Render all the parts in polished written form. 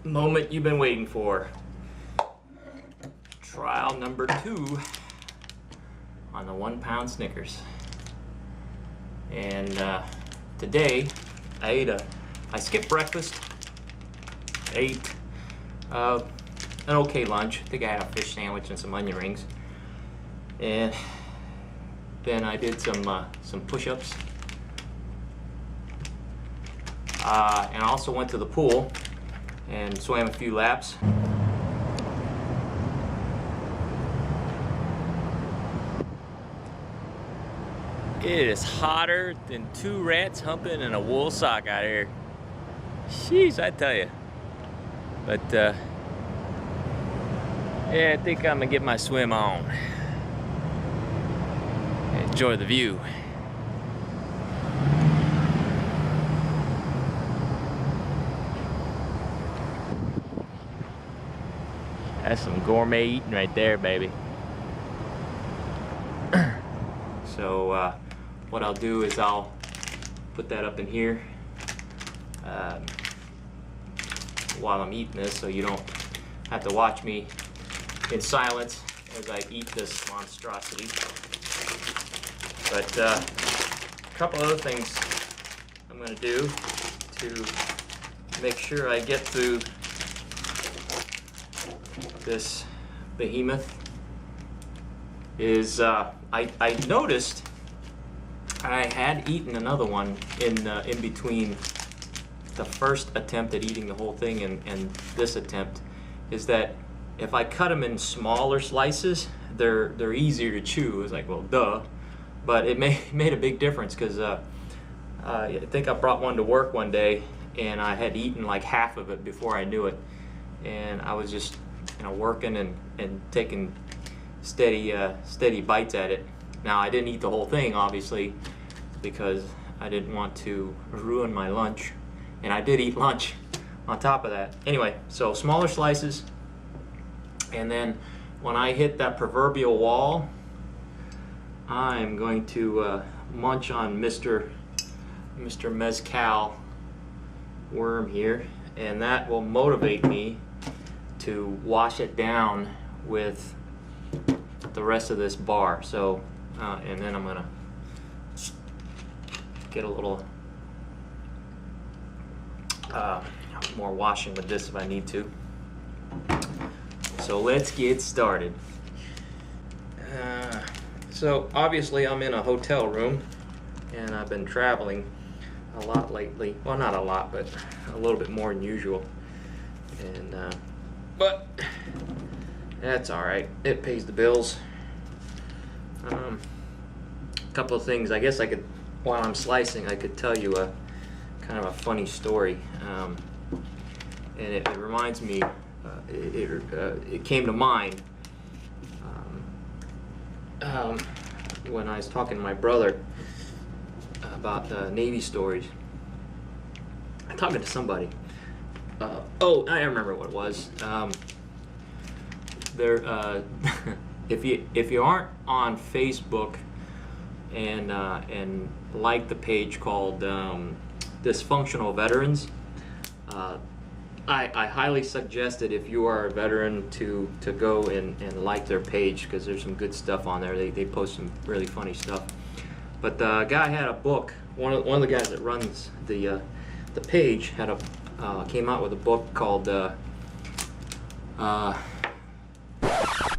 moment you've been waiting for. Trial number 2 on the 1 pound Snickers. And today I skipped breakfast, ate an okay lunch. I think I had a fish sandwich and some onion rings. And then I did some push-ups. And I also went to the pool and swam a few laps. It is hotter than 2 rats humping in a wool sock out here. Jeez, I tell you. But yeah, I think I'm gonna get my swim on. Enjoy the view. That's some gourmet eating right there, baby. So what I'll do is I'll put that up in here while I'm eating this, so you don't have to watch me in silence as I eat this monstrosity. But a couple other things I'm going to do to make sure I get through this behemoth is I noticed I had eaten another one in between the first attempt at eating the whole thing and this attempt, is that if I cut them in smaller slices, they're easier to chew. It's like, well, duh. But it made a big difference, because I think I brought one to work one day and I had eaten like half of it before I knew it, and I was just working and taking steady bites at it. Now, I didn't eat the whole thing, obviously, because I didn't want to ruin my lunch, and I did eat lunch on top of that. Anyway, so smaller slices, and then when I hit that proverbial wall, I'm going to munch on Mr. Mezcal worm here, and that will motivate me to wash it down with the rest of this bar. So and then I'm gonna get a little more washing with this if I need to. So let's get started. So obviously I'm in a hotel room, and I've been traveling a lot lately. Well, not a lot, but a little bit more than usual. And but that's all right. It pays the bills. A couple of things. I guess I could, while I'm slicing, I could tell you a kind of a funny story. And it reminds me. It came to mind when I was talking to my brother about Navy stories. I'm talking to somebody. Oh, I remember what it was. If you aren't on Facebook and like the page called Dysfunctional Veterans, I highly suggest it if you are a veteran to go and like their page, because there's some good stuff on there. They post some really funny stuff. But the guy had a book. One of the guys that runs the page had came out with a book called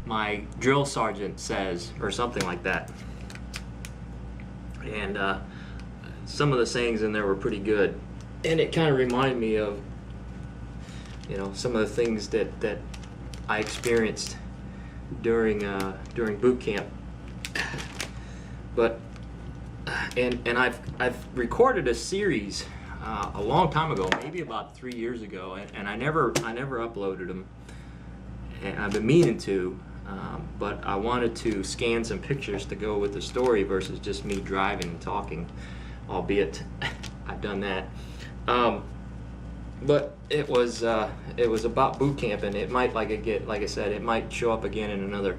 My Drill Sergeant Says, or something like that. And some of the sayings in there were pretty good, and it kind of reminded me of some of the things that I experienced during boot camp. But and I've recorded a series a long time ago, maybe about 3 years ago, and I never uploaded them, and I've been meaning to, but I wanted to scan some pictures to go with the story versus just me driving and talking, albeit I've done that. But it was about boot camp, and it might, like I said, it might show up again in another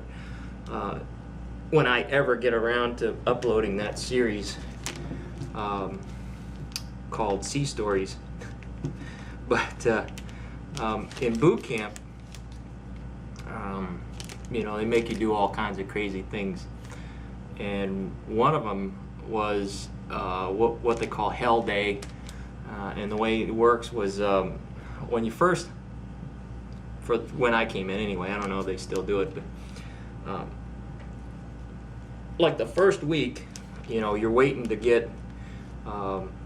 when I ever get around to uploading that series called Sea Stories. But In boot camp, you know, they make you do all kinds of crazy things, and one of them was what they call Hell Day, and the way it works was when you first, when I came in anyway, I don't know if they still do it, but like the first week, you know, you're waiting to get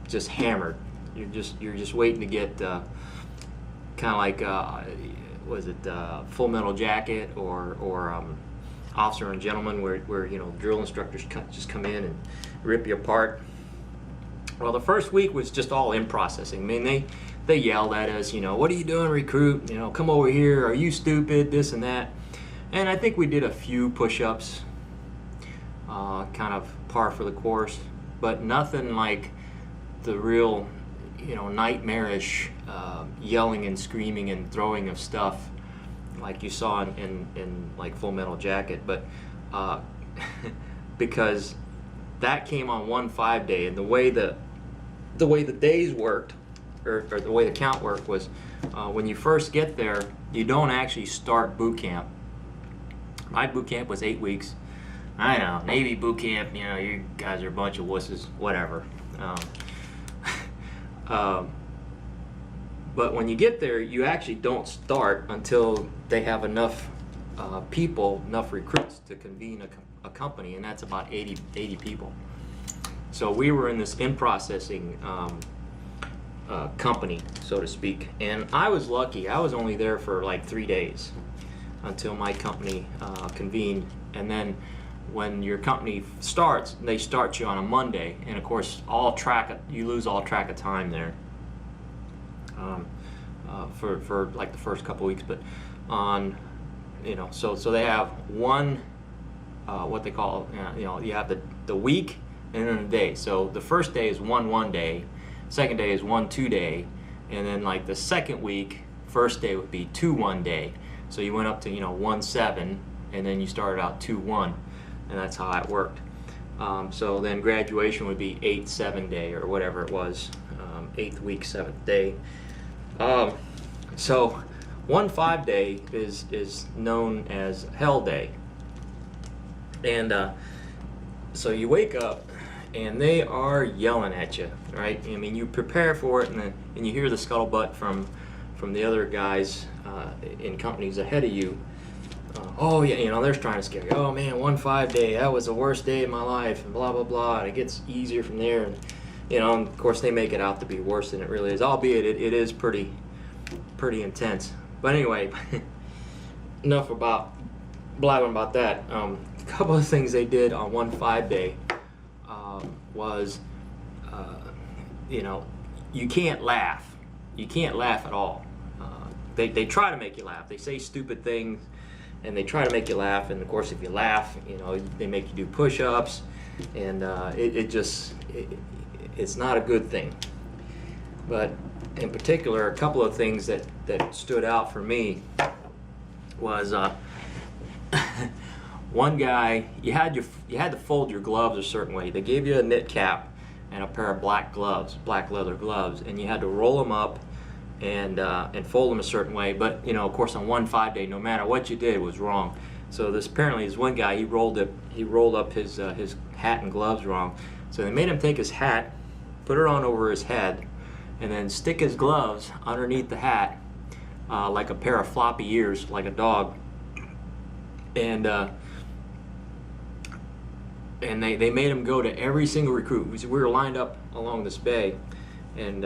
just hammered. You're just waiting to get kind of like was it Full Metal Jacket or Officer and Gentleman, where you know, drill instructors just come in and rip you apart. Well, the first week was just all in processing. I mean, they yelled at us, you know, what are you doing, recruit? You know, come over here. Are you stupid? This and that. And I think we did a few push-ups, kind of par for the course, but nothing like the real, you know, nightmarish yelling and screaming and throwing of stuff like you saw in like Full Metal Jacket. But because that came on 1-5 day, and the way the days worked, or the way the count worked was, when you first get there, you don't actually start boot camp. My boot camp was 8 weeks. I know, Navy boot camp, you know, you guys are a bunch of wusses, whatever. But when you get there, you actually don't start until they have enough people, enough recruits to convene a company, and that's about 80 people. So we were in this in-processing company, so to speak, and I was lucky. I was only there for like 3 days until my company convened, and then when your company starts, they start you on a Monday, and of course you lose all track of time there for like the first couple weeks. But on, you know, so they have one what they call, you know, you have the week and then a day. So the first day is 1 day, second day is 1 day, and then like the second week, first day would be 2 day. So you went up to, you know, 1-7, and then you started out 2-1, and that's how it worked. So then graduation would be 8-7 day, or whatever it was, 8th week, 7th day. So 1-5 day is known as Hell Day, and so you wake up and they are yelling at you, right? I mean, you prepare for it, and you hear the scuttlebutt from the other guys in companies ahead of you. Oh yeah, you know, they're trying to scare you. Oh man, 1-5 day, that was the worst day of my life, and blah blah blah, and it gets easier from there. And you know, and of course they make it out to be worse than it really is, albeit it is pretty intense. But anyway, enough about blabbing about that. A couple of things they did on 1-5 day was, you know, you can't laugh. You can't laugh at all. They try to make you laugh. They say stupid things, and they try to make you laugh. And of course, if you laugh, you know, they make you do push-ups, and it's not a good thing. But in particular, a couple of things that stood out for me was one guy, you had to fold your gloves a certain way. They gave you a knit cap and a pair of black leather gloves, and you had to roll them up and fold them a certain way. But you know, of course, on 1-5 day, no matter what you did, was wrong. So apparently this one guy, he rolled up his hat and gloves wrong. So they made him take his hat, put it on over his head, and then stick his gloves underneath the hat, like a pair of floppy ears, like a dog. And they made him go to every single recruit. We were lined up along this bay, and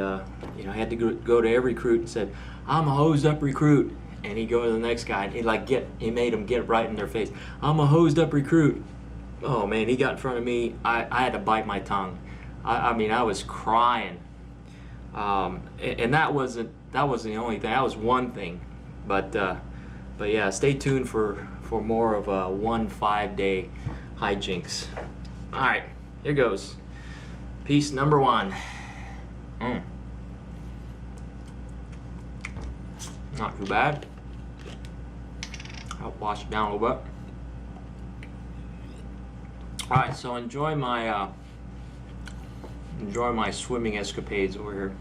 you know, I had to go to every recruit and said, "I'm a hosed up recruit." And he'd go to the next guy, and he made him get right in their face. "I'm a hosed up recruit." Oh man, he got in front of me. I had to bite my tongue. I mean, I was crying. And that wasn't the only thing. That was one thing. But yeah, stay tuned for more of a 1-5 day hijinks. All right, here goes. Piece number 1. Not too bad. I'll wash it down a little bit. All right, so enjoy my swimming escapades over here.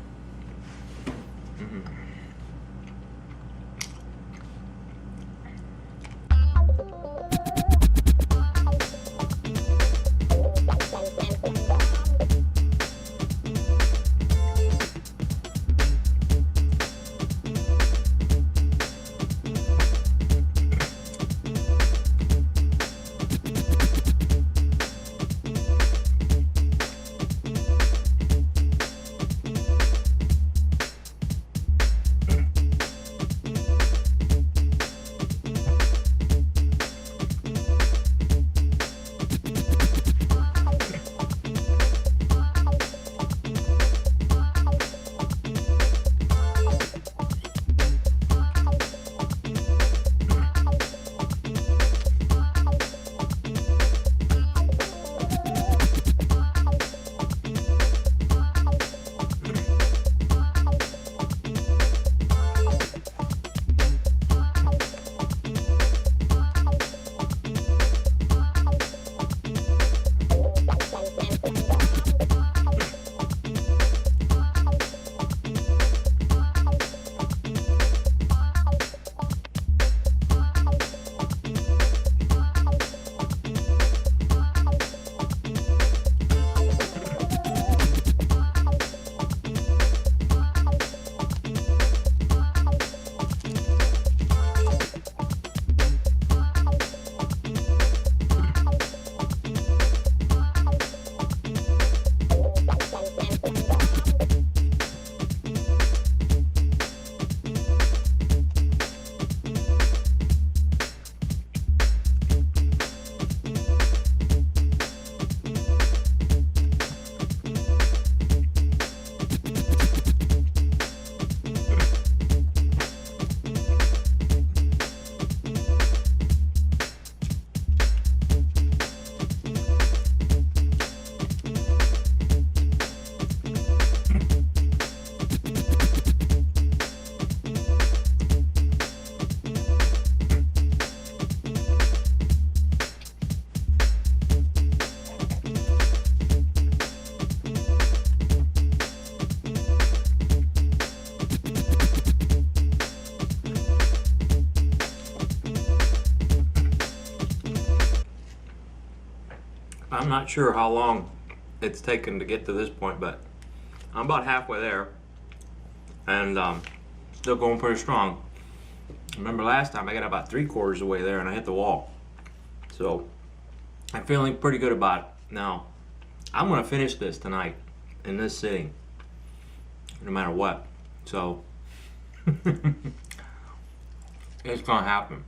I'm not sure how long it's taken to get to this point, but I'm about halfway there, and still going pretty strong. Remember last time I got about 3/4 of the way there and I hit the wall. So I'm feeling pretty good about it. Now, I'm gonna finish this tonight in this sitting, no matter what. So it's gonna happen.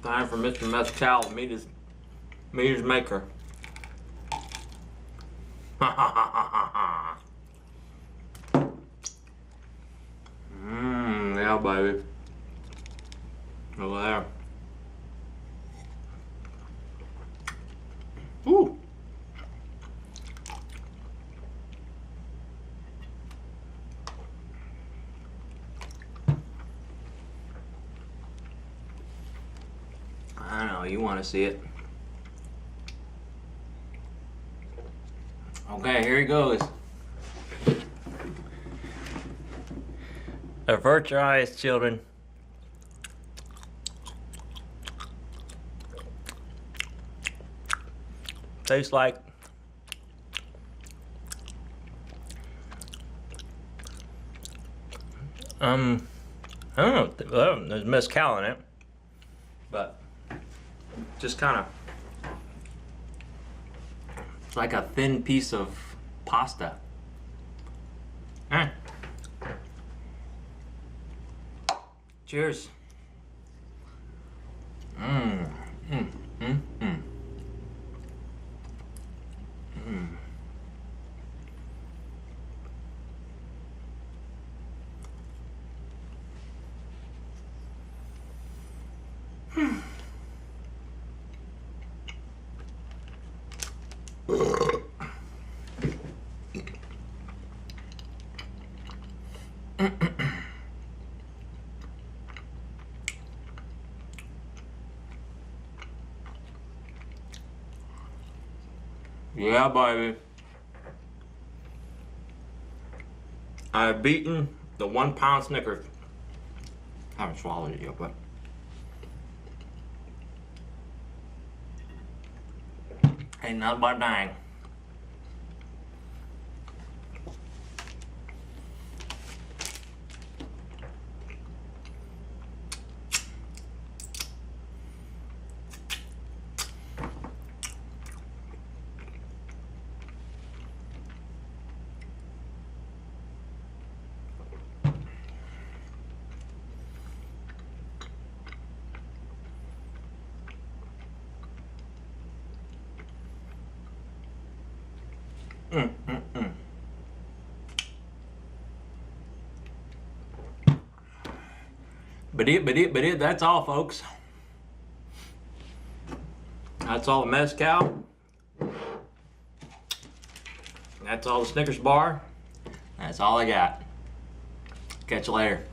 Time for Mr. Mezcal, meat is maker. Yeah, baby. Over there. Ooh. I know, you want to see it. Okay, here he goes. Avert your eyes, children. Tastes like I don't know, there's mezcal in it, but just kind of, it's like a thin piece of pasta. Cheers. Yeah, baby. I've beaten the 1 pound Snickers. I haven't swallowed it yet, but ain't nothing but dang. But that's all, folks. That's all the Mezcal. That's all the Snickers bar. That's all I got. Catch you later.